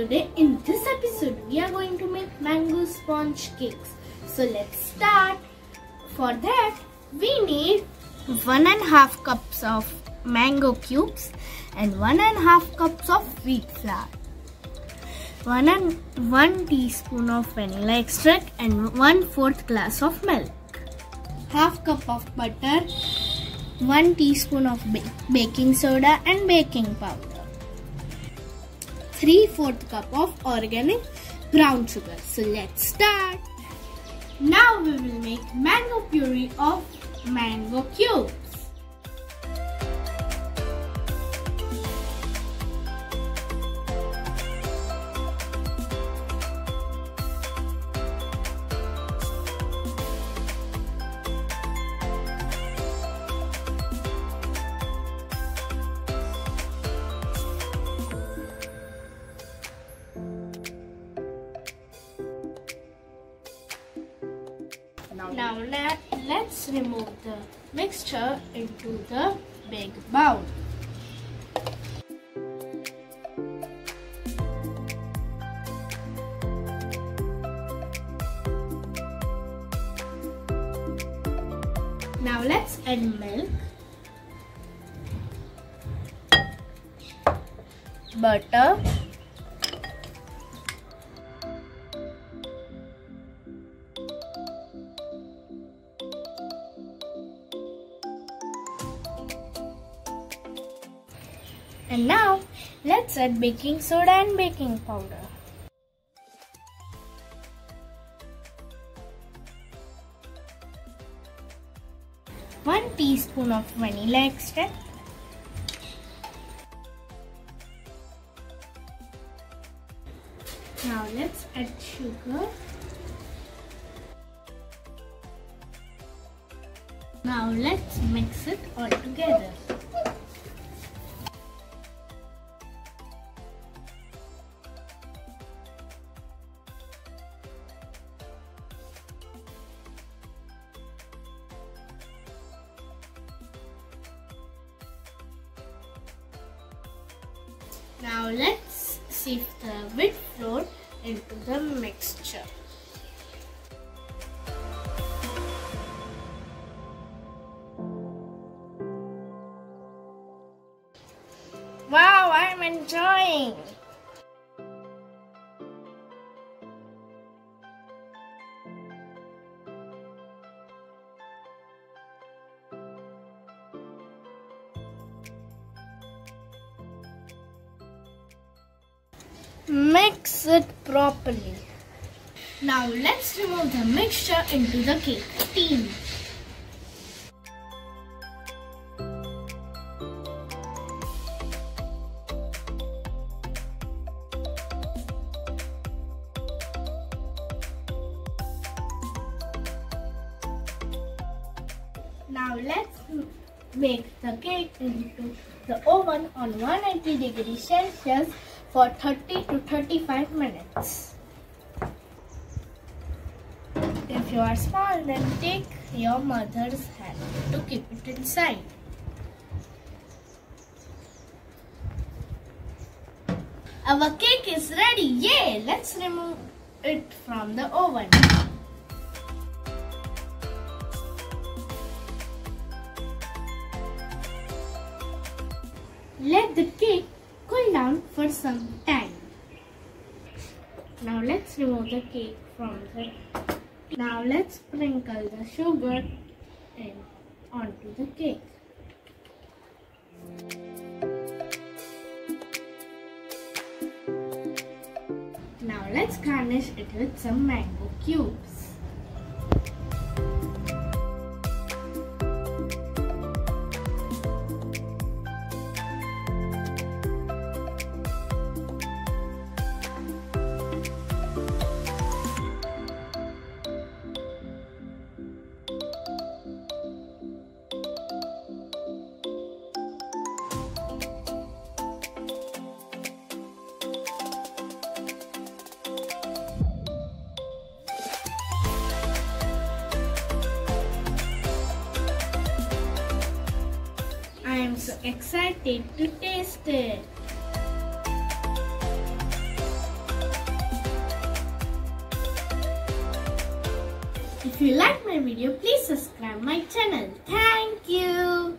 today in this episode we are going to make mango sponge cakes. So let's start. For that we need 1.5 cups of mango cubes and 1.5 cups of wheat flour, 1 teaspoon of vanilla extract and 1/4 glass of milk, half cup of butter, 1 teaspoon of baking soda and baking powder, 3/4 cup of organic brown sugar. So let's start. Now we will make mango puree of mango cubes. Now let's remove the mixture into the big bowl. Now let's add milk, butter, and now let's add baking soda and baking powder. One teaspoon of vanilla extract, now let's add sugar. Now let's mix it all together. Now let's sift the wheat flour into the mixture. Wow, I'm enjoying! Mix it properly. Now let's remove the mixture into the cake tin. Now let's bake the cake into the oven on 180 degrees Celsius for 30 to 35 minutes. If you are small, then take your mother's hand to keep it inside. Our cake is ready. Yay! Let's remove it from the oven. Let the cake cool down for some time. Now let's remove the cake from the. Now let's sprinkle the sugar onto the cake. Now let's garnish it with some mango cubes. I am so excited to taste it. If you like my video, please subscribe my channel. Thank you.